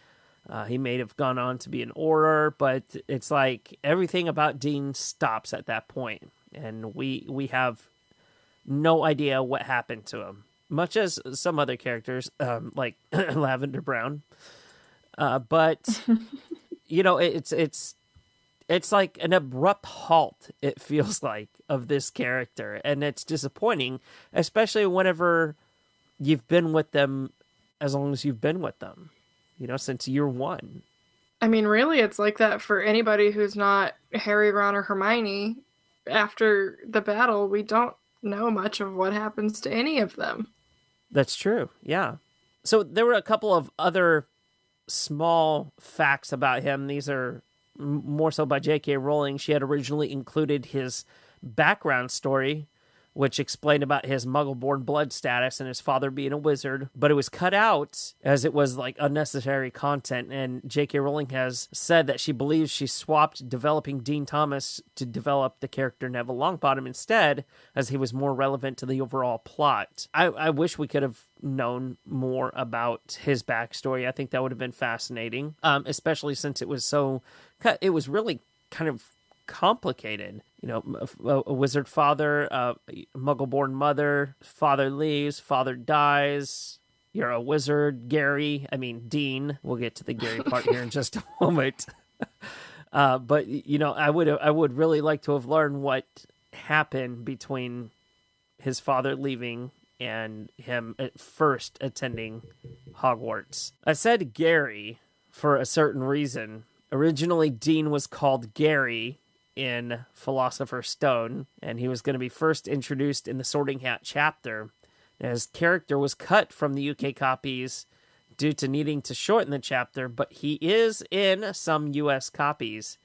Speaker 4: He may have gone on to be an Auror, but it's like everything about Dean stops at that point, and we have no idea what happened to him, much as some other characters, like Lavender Brown. But it's like an abrupt halt, it feels like, of this character, and it's disappointing, especially whenever you've been with them as long as you've been with them, since year one.
Speaker 5: I mean, really, it's like that for anybody who's not Harry, Ron, or Hermione. After the battle, we don't know much of what happens to any of them.
Speaker 4: That's true, yeah. So there were a couple of other small facts about him. These are more so by J.K. Rowling. She had originally included his background story, which explained about his Muggle-born blood status and his father being a wizard, but it was cut out as it was like unnecessary content, and J.K. Rowling has said that she believes she swapped developing Dean Thomas to develop the character Neville Longbottom instead, as he was more relevant to the overall plot. I wish we could have known more about his backstory. I think that would have been fascinating, especially since it was really kind of complicated. A wizard father, a Muggle-born mother, father leaves, father dies. You're a wizard, Dean. We'll get to the Gary part here in just a moment. But I would really like to have learned what happened between his father leaving and him at first attending Hogwarts. I said Gary for a certain reason. Originally, Dean was called Gary in Philosopher's Stone, and he was going to be first introduced in the Sorting Hat chapter. His character was cut from the UK copies due to needing to shorten the chapter, but he is in some US copies.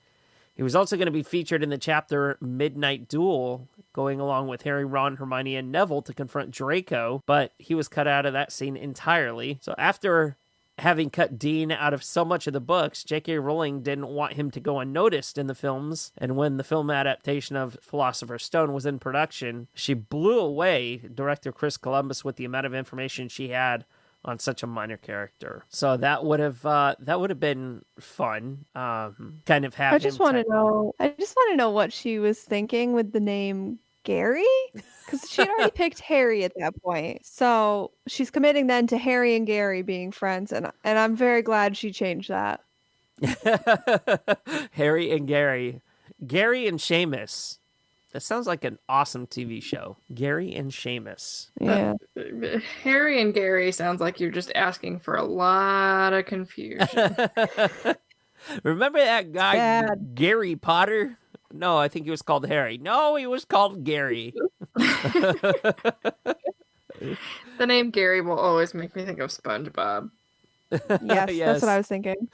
Speaker 4: He was also going to be featured in the chapter Midnight Duel, going along with Harry, Ron, Hermione, and Neville to confront Draco, but he was cut out of that scene entirely. So after having cut Dean out of so much of the books, J.K. Rowling didn't want him to go unnoticed in the films, and when the film adaptation of Philosopher's Stone was in production, she blew away director Chris Columbus with the amount of information she had on such a minor character. So that would have been fun. Kind of have.
Speaker 6: I just want to know what she was thinking with the name Gary, because she'd already picked Harry at that point. So she's committing then to Harry and Gary being friends, and I'm very glad she changed that.
Speaker 4: Harry and Gary and Seamus. That sounds like an awesome TV show. Gary and Seamus.
Speaker 6: Yeah.
Speaker 5: Harry and Gary sounds like you're just asking for a lot of confusion.
Speaker 4: Remember that guy,
Speaker 6: Bad.
Speaker 4: Gary Potter? No, I think he was called Harry. No, he was called Gary.
Speaker 5: The name Gary will always make me think of SpongeBob.
Speaker 6: Yes, that's what I was thinking.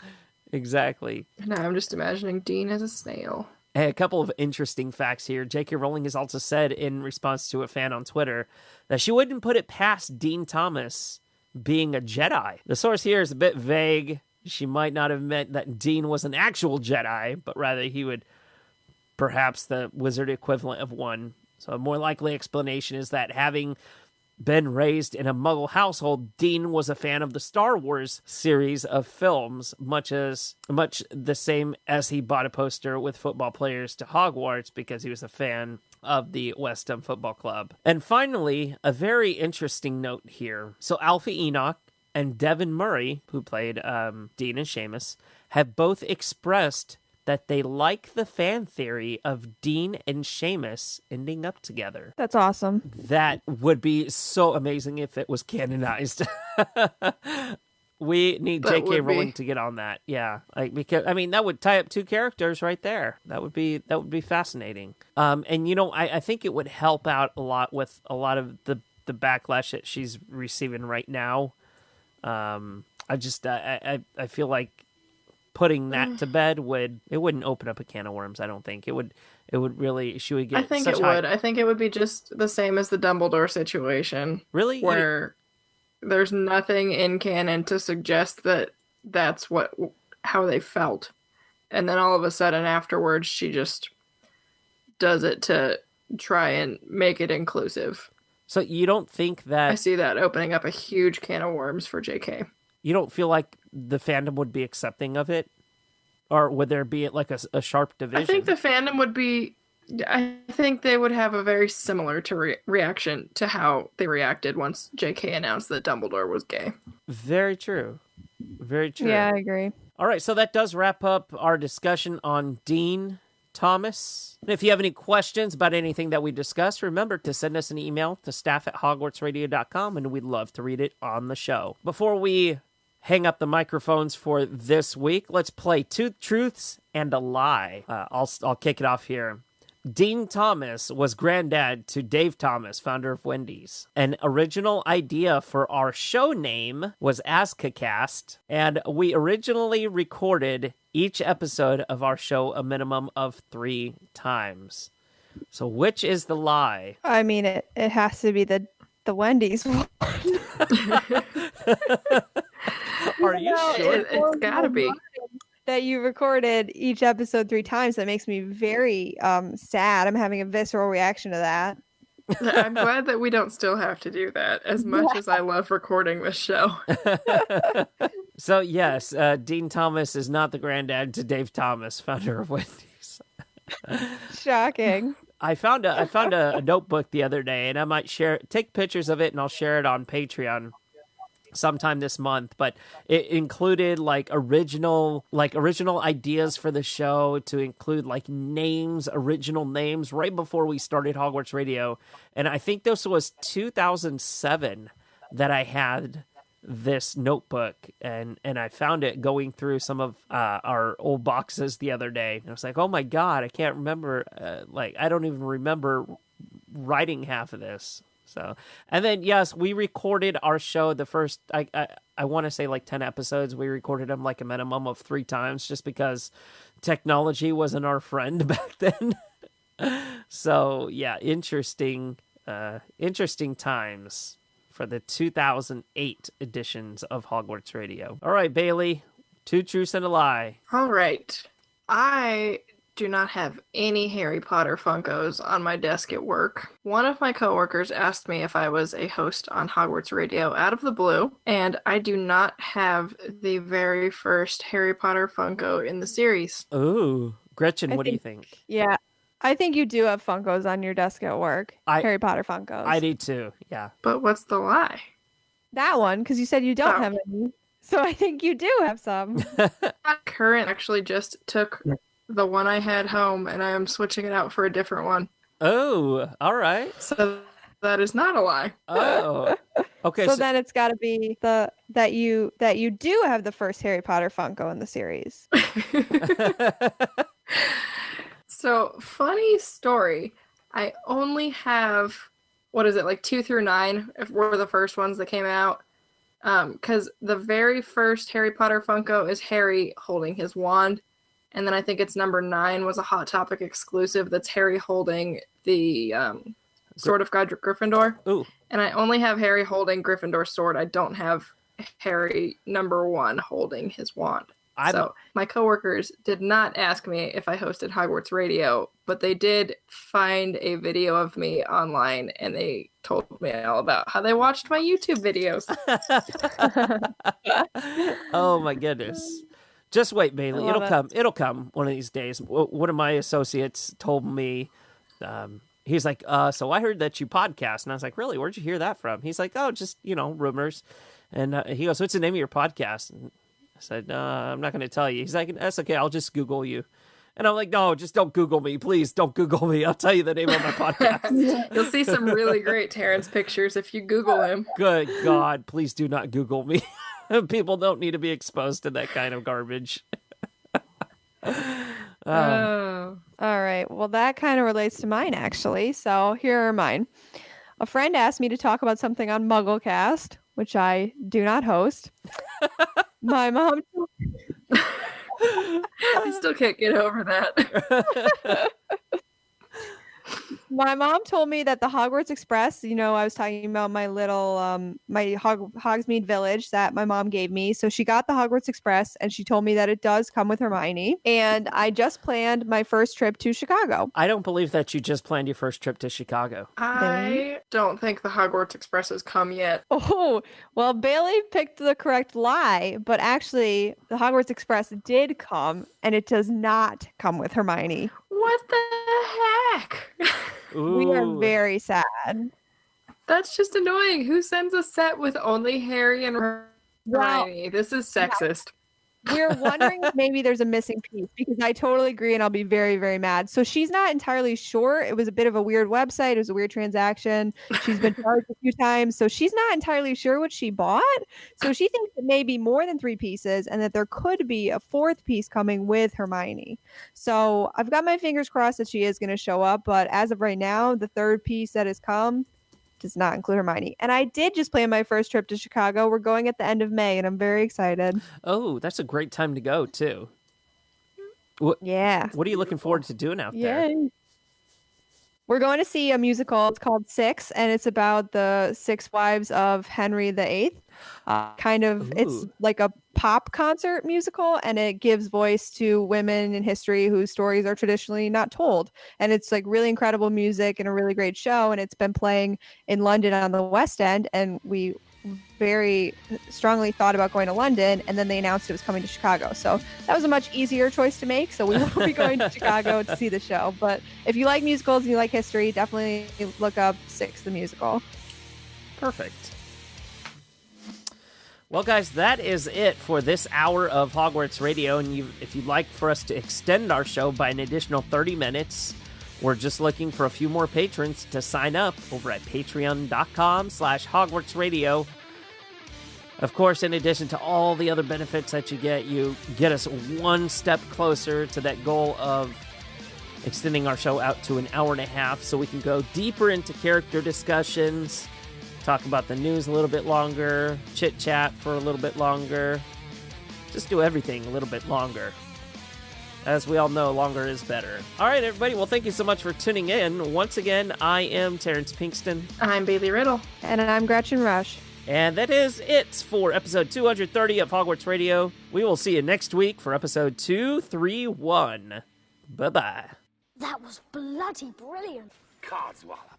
Speaker 4: Exactly.
Speaker 5: Now I'm just imagining Dean as a snail.
Speaker 4: Hey, a couple of interesting facts here. J.K. Rowling has also said in response to a fan on Twitter that she wouldn't put it past Dean Thomas being a Jedi. The source here is a bit vague. She might not have meant that Dean was an actual Jedi, but rather he would perhaps the wizard equivalent of one. So a more likely explanation is that having been raised in a Muggle household, Dean was a fan of the Star Wars series of films, much the same as he bought a poster with football players to Hogwarts because he was a fan of the West Ham Football Club. And finally, a very interesting note here. So Alfie Enoch and Devin Murray, who played Dean and Seamus, have both expressed that they like the fan theory of Dean and Seamus ending up together.
Speaker 6: That's awesome.
Speaker 4: That would be so amazing if it was canonized. We need
Speaker 5: That
Speaker 4: J.K.
Speaker 5: would
Speaker 4: Rowling
Speaker 5: be.
Speaker 4: to get on that. Yeah, because that would tie up two characters right there. That would be fascinating. And I think it would help out a lot with a lot of the backlash that she's receiving right now. I feel like putting that to bed wouldn't open up a can of worms. I don't think it would really. She would get.
Speaker 5: I think
Speaker 4: such
Speaker 5: it would. I think it would be just the same as the Dumbledore situation,
Speaker 4: Really?
Speaker 5: where there's nothing in canon to suggest that that's how they felt, and then all of a sudden afterwards she just does it to try and make it inclusive.
Speaker 4: So you don't think
Speaker 5: I
Speaker 4: that
Speaker 5: see that opening up a huge can of worms for JK.
Speaker 4: you don't feel like the fandom would be accepting of it, or would there be like a sharp division?
Speaker 5: I think the fandom would be. I think they would have a very similar reaction to how they reacted once JK announced that Dumbledore was gay.
Speaker 4: Very true. Very true.
Speaker 6: Yeah, I agree.
Speaker 4: All right, so that does wrap up our discussion on Dean Thomas. And if you have any questions about anything that we discussed, remember to send us an email to staff@hogwartsradio.com, and we'd love to read it on the show. Before we hang up the microphones for this week, let's play Two Truths and a Lie. I'll kick it off here. Dean Thomas was granddad to Dave Thomas, founder of Wendy's. An original idea for our show name was ASCAcast, and we originally recorded each episode of our show a minimum of 3 times. So which is the lie?
Speaker 6: I mean, it has to be the Wendy's one.
Speaker 4: Are you sure?
Speaker 5: It's gotta be.
Speaker 6: That you recorded each episode 3 times. That makes me very sad. I'm having a visceral reaction to that.
Speaker 5: I'm glad that we don't still have to do that, as much as I love recording this show.
Speaker 4: So yes, Dean Thomas is not the granddad to Dave Thomas, founder of Wendy's.
Speaker 6: Shocking.
Speaker 4: I found a notebook the other day, and I might take pictures of it, and I'll share it on Patreon sometime this month. But it included original ideas for the show, to include original names right before we started Hogwarts Radio. And I think this was 2007 that I had this notebook, and I found it going through some of our old boxes the other day. And I was like, oh my God, I can't remember. I don't even remember writing half of this. So, and then, yes, we recorded our show the first, I want to say 10 episodes. We recorded them a minimum of 3 times, just because technology wasn't our friend back then. So yeah, interesting times for the 2008 editions of Hogwarts Radio. All right, Bailey, 2 truths and a lie.
Speaker 5: All right. I do not have any Harry Potter Funkos on my desk at work. One of my coworkers asked me if I was a host on Hogwarts Radio out of the blue, and I do not have the very first Harry Potter Funko in the series.
Speaker 4: Ooh, Gretchen, what do you think?
Speaker 6: Yeah. I think you do have Funkos on your desk at work. Harry Potter Funkos.
Speaker 4: I do too, yeah.
Speaker 5: But what's the lie?
Speaker 6: That one, because you said you don't
Speaker 5: Oh.
Speaker 6: have any. So I think you do have some.
Speaker 5: Current actually just took the one I had home, and I am switching it out for a different one.
Speaker 4: Oh, all right.
Speaker 5: So that is not a lie.
Speaker 4: Oh, okay.
Speaker 6: So then it's got to be that you do have the first Harry Potter Funko in the series.
Speaker 5: So, funny story. I only have, what is it, like 2 through 9 were the first ones that came out. Because the very first Harry Potter Funko is Harry holding his wand. And then I think it's number 9 was a Hot Topic exclusive that's Harry holding the Sword of God Gryffindor.
Speaker 4: Ooh.
Speaker 5: And I only have Harry holding Gryffindor's sword. I don't have Harry number 1 holding his wand. So my coworkers did not ask me if I hosted Hogwarts Radio, but they did find a video of me online, and they told me all about how they watched my YouTube videos.
Speaker 4: Oh my goodness. Just wait, Bailey. It'll come. It'll come one of these days. One of my associates told me, he's like, so I heard that you podcast. And I was like, really? Where'd you hear that from? He's like, oh, just, rumors. And he goes, what's the name of your podcast? And I said, I'm not going to tell you. He's like, that's okay. I'll just Google you. And I'm like, no, just don't Google me. Please don't Google me. I'll tell you the name of my podcast.
Speaker 5: You'll see some really great Terrence pictures if you Google him.
Speaker 4: Good God, please do not Google me. People don't need to be exposed to that kind of garbage.
Speaker 5: Oh.
Speaker 6: All right. Well, that kind of relates to mine, actually. So here are mine. A friend asked me to talk about something on MuggleCast, which I do not host. My mom...
Speaker 5: I still can't get over that.
Speaker 6: My mom told me that the Hogwarts Express, I was talking about my little, Hogsmeade village that my mom gave me. So she got the Hogwarts Express, and she told me that it does come with Hermione. And I just planned my first trip to Chicago.
Speaker 4: I don't believe that you just planned your first trip to Chicago.
Speaker 5: I don't think the Hogwarts Express has come yet.
Speaker 6: Oh, well, Bailey picked the correct lie, but actually the Hogwarts Express did come, and it does not come with Hermione.
Speaker 5: What the heck?
Speaker 4: Ooh.
Speaker 6: We are very sad.
Speaker 5: That's just annoying. Who sends a set with only Harry and Hermione? This is sexist.
Speaker 6: We're wondering if maybe there's a missing piece, because I totally agree, and I'll be very, very mad. So she's not entirely sure. It was a bit of a weird website. It was a weird transaction. She's been charged a few times. So she's not entirely sure what she bought. So she thinks it may be more than 3 pieces, and that there could be a 4th piece coming with Hermione. So I've got my fingers crossed that she is going to show up. But as of right now, the 3rd piece that has come does not include Hermione. And I did just plan my first trip to Chicago. We're going at the end of May, and I'm very excited.
Speaker 4: Oh, that's a great time to go, too.
Speaker 6: Yeah.
Speaker 4: What are you looking forward to doing out there?
Speaker 6: Yay. We're going to see a musical. It's called Six, and it's about the 6 wives of Henry VIII. It's like a pop concert musical, and it gives voice to women in history whose stories are traditionally not told. And it's like really incredible music and a really great show. And it's been playing in London on the West End, and we very strongly thought about going to London, and then they announced it was coming to Chicago. So that was a much easier choice to make. So we will be going to Chicago to see the show. But if you like musicals and you like history, definitely look up Six the Musical.
Speaker 4: Perfect. Well, guys, that is it for this hour of Hogwarts Radio. And if you'd like for us to extend our show by an additional 30 minutes, we're just looking for a few more patrons to sign up over at patreon.com/Hogwarts Radio. Of course, in addition to all the other benefits that you get us one step closer to that goal of extending our show out to an hour and a half so we can go deeper into character discussions, talk about the news a little bit longer, chit-chat for a little bit longer, just do everything a little bit longer. As we all know, longer is better. All right, everybody. Well, thank you so much for tuning in. Once again, I am Terrence Pinkston.
Speaker 5: I'm Bailey Riddle.
Speaker 6: And I'm Gretchen Rush.
Speaker 4: And that is it for episode 230 of Hogwarts Radio. We will see you next week for episode 231. Bye-bye.
Speaker 7: That was bloody brilliant.
Speaker 1: Codswallop.